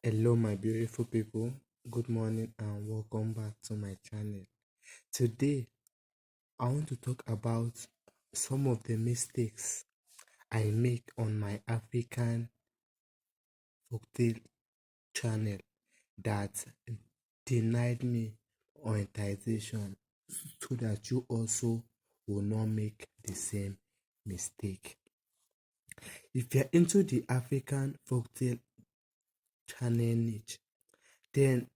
Hello, my beautiful people. Good morning and welcome back to my channel. Today, I want to talk about some of the mistakes I make on my African folktale channel that denied me monetization so that you also will not make the same mistake. If you're into the African folktale channel niche, then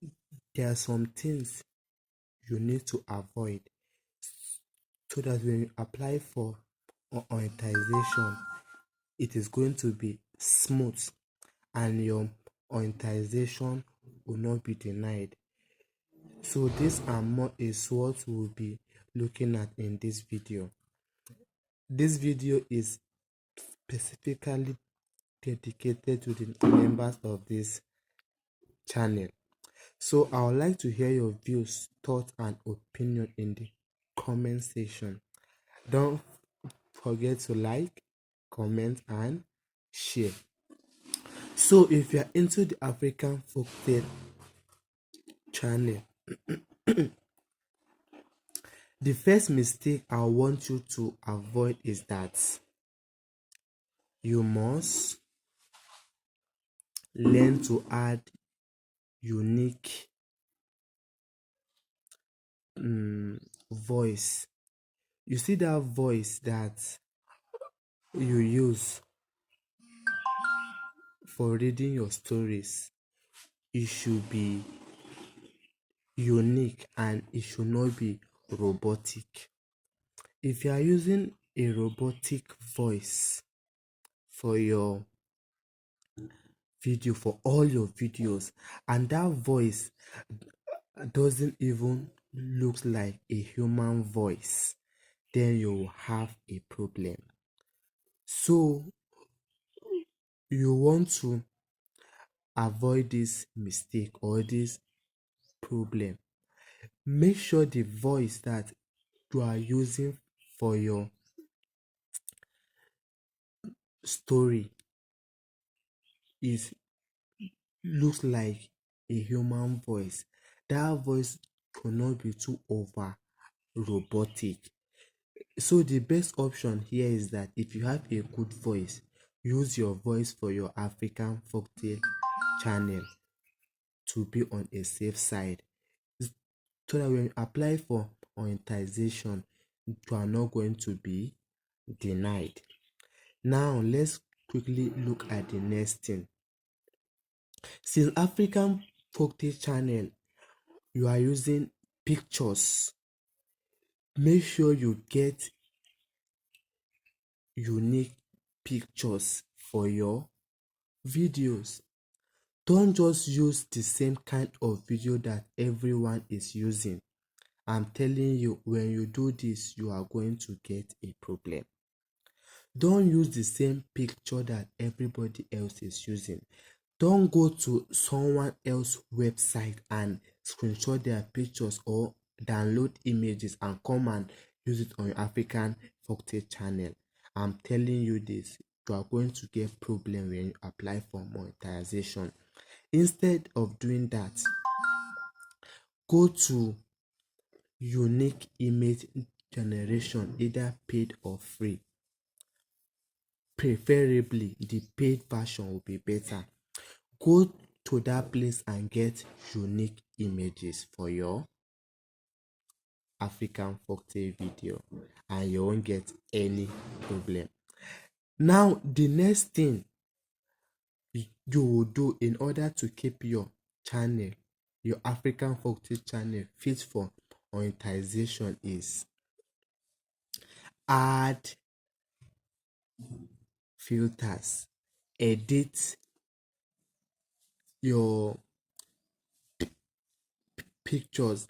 there are some things you need to avoid so that when you apply for monetization, it is going to be smooth and your monetization will not be denied. So this and more is what we'll be looking at in this video. This video is specifically dedicated to the members of this channel. So I would like to hear your views, thoughts, and opinion in the comment section. Don't forget to like, comment, and share. So if you're into the African folktale channel, the first mistake I want you to avoid is that you must learn to add unique voice. You see that voice that you use for reading your stories, it should be unique and it should not be robotic. If you are using a robotic voice for your video, for all your videos, and that voice doesn't even look like a human voice, then you will have a problem. So you want to avoid this mistake or this problem. Make sure the voice that you are using for your story is looks like a human voice. That voice cannot be too over robotic. So the best option here is that if you have a good voice, use your voice for your African folktale channel to be on a safe side, so that when you apply for monetization, you are not going to be denied. Now let's quickly look at the next thing. Since African folktale channel, you are using pictures, make sure you get unique pictures for your videos. Don't just use the same kind of video that everyone is using. I'm telling you, when you do this, you are going to get a problem. Don't use the same picture that everybody else is using. Don't go to someone else's website and screenshot their pictures or download images and come and use it on your African folktale channel. I'm telling you this, you are going to get problem when you apply for monetization. Instead of doing that, go to unique image generation, either paid or free. Preferably the paid version will be better. Go to that place and get unique images for your African folktale video and you won't get any problem. Now the next thing you will do in order to keep your channel, your African folktale channel, fit for monetization is add filters, edit your pictures.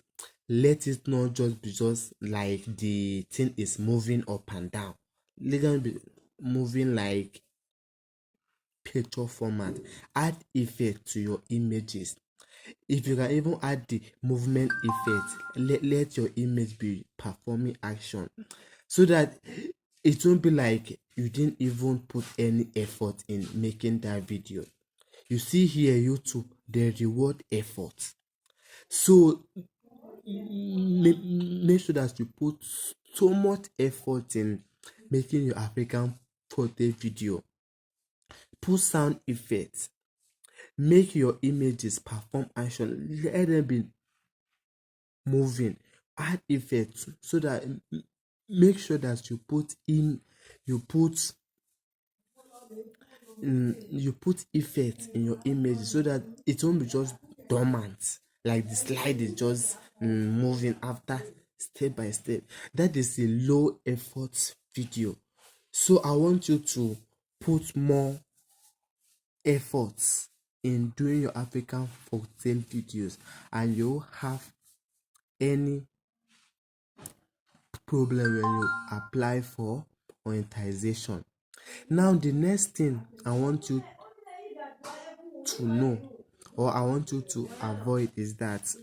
Let it not just be just like the thing is moving up and down. Let them be moving like picture format. Add effect to your images. If you can even add the movement effect, let your image be performing action so that it won't be like you didn't even put any effort in making that video. You see here, YouTube they reward effort. So make sure that you put so much effort in making your African portrait video. Put sound effects. Make your images perform action. Let them be moving. Add effects so that make sure that you put you put effects in your image so that it won't be just dormant, like the slide is just moving after step by step. That is a low effort video. So I want you to put more efforts in doing your African folktale videos, and you have any problem when you apply for monetization. Now the next thing I want you to know, or I want you to avoid, is that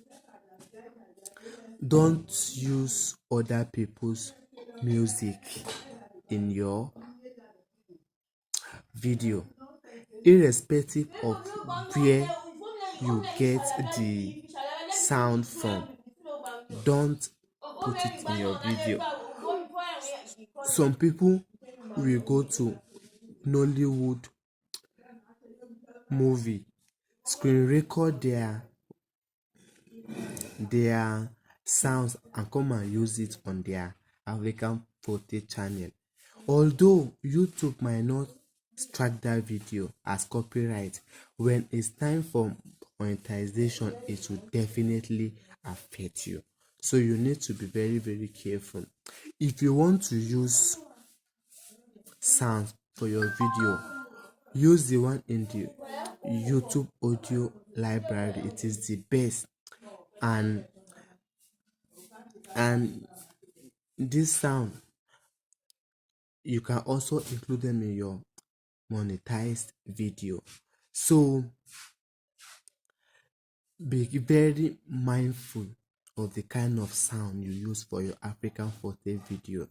don't use other people's music in your video, irrespective of where you get the sound from. Don't put it in your video. Some people will go to Nollywood movie, screen record their sounds and come and use it on their African Forte channel. Although YouTube might not strike that video as copyright, when it's time for monetization, it will definitely affect you. So you need to be very, very careful. If you want to use sounds for your video, use the one in the YouTube audio library. It is the best. And this sound, you can also include them in your monetized video. So be very mindful of the kind of sound you use for your African Forte video,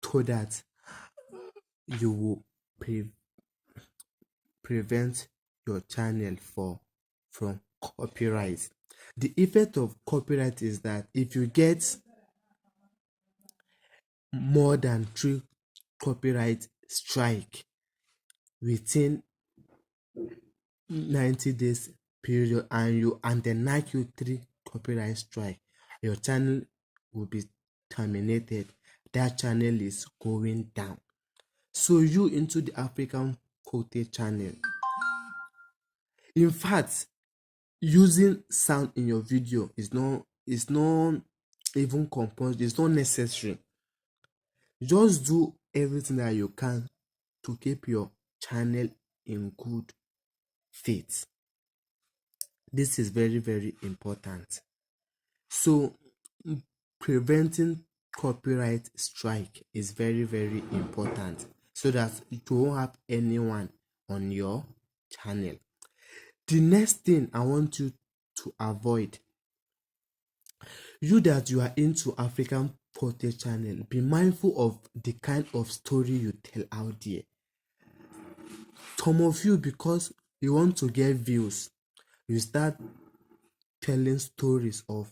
so that you will prevent your channel from copyright. The effect of copyright is that if you get more than 3 copyright strike within 90 days period, and they knock you 3 copyright strike, your channel will be terminated. That channel is going down. So you into the African Forte channel. In fact, using sound in your video is not even compulsory. It's not necessary. Just do everything that you can to keep your channel in good faith. This is very, very important. So preventing copyright strike is very, very important, so that you won't have anyone on your channel. The next thing I want you to avoid, you that you are into African Forte channel, be mindful of the kind of story you tell out there. Some of you, because you want to get views, you start telling stories of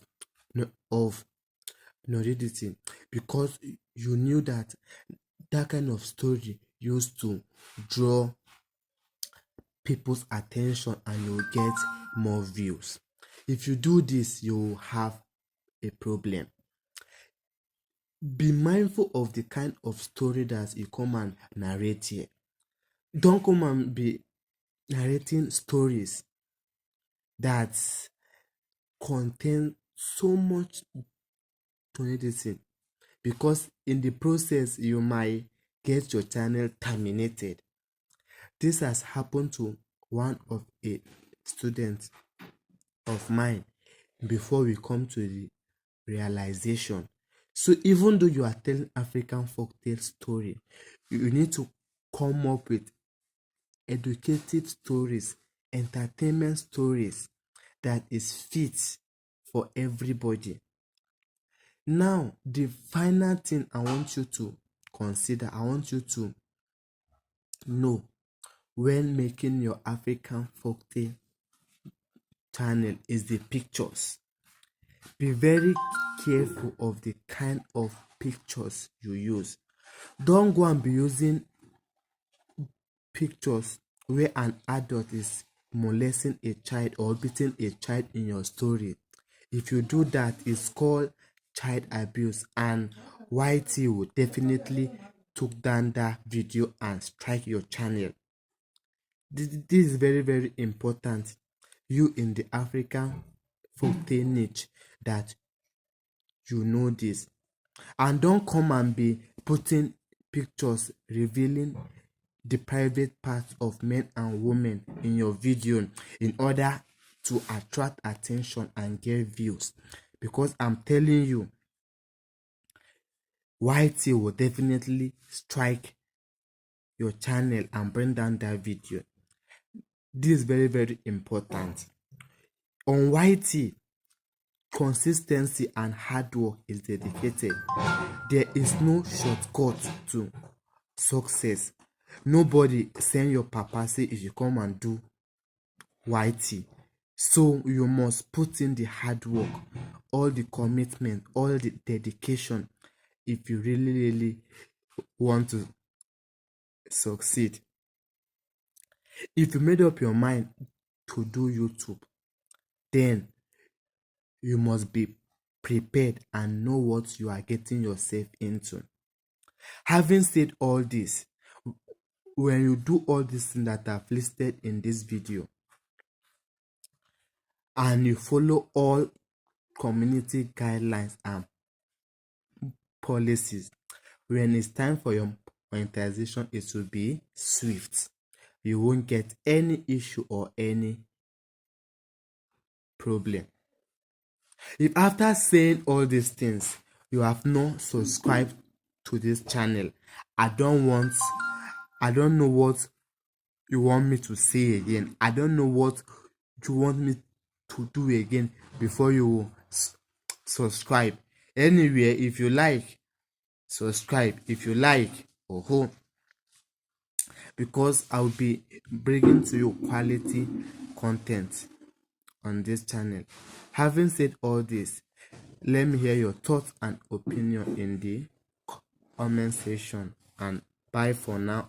nudity, because you knew that that kind of story used to draw people's attention and you will get more views. If you do this, you will have a problem. Be mindful of the kind of story that you come and narrate here. Don't come and be narrating stories that contain so much nudity, because in the process you might get your channel terminated. This has happened to one of a student of mine before we come to the realization. So even though you are telling African folktale story, you need to come up with educative stories, entertainment stories that is fit for everybody. Now, the final thing I want you to consider, I want you to know when making your African folktale channel is the pictures. Be very careful of the kind of pictures you use. Don't go and be using pictures where an adult is molesting a child or beating a child in your story. If you do that, it's called child abuse, and YT will definitely took down that video and strike your channel. This is very, very important. You in the African folktale niche, that you know this. And don't come and be putting pictures revealing the private parts of men and women in your video in order to attract attention and get views. Because I'm telling you, YT will definitely strike your channel and bring down that video. This is very, very important. On YT, consistency and hard work is dedicated. There is no shortcut to success. Nobody send your papa say if you come and do YT. So you must put in the hard work, all the commitment, all the dedication if you really, really want to succeed. If you made up your mind to do YouTube, then you must be prepared and know what you are getting yourself into. Having said all this, when you do all these things that I've listed in this video and you follow all community guidelines and policies, when it's time for your monetization, it will be swift. You won't get any issue or any problem. If after saying all these things you have not subscribed to this channel, I don't know what you want me to say again. I don't know what you want me to do again before you subscribe. Anyway, if you like, subscribe. If you like, because I'll be bringing to you quality content on this channel. Having said all this, let me hear your thoughts and opinion in the comment section, and bye for now.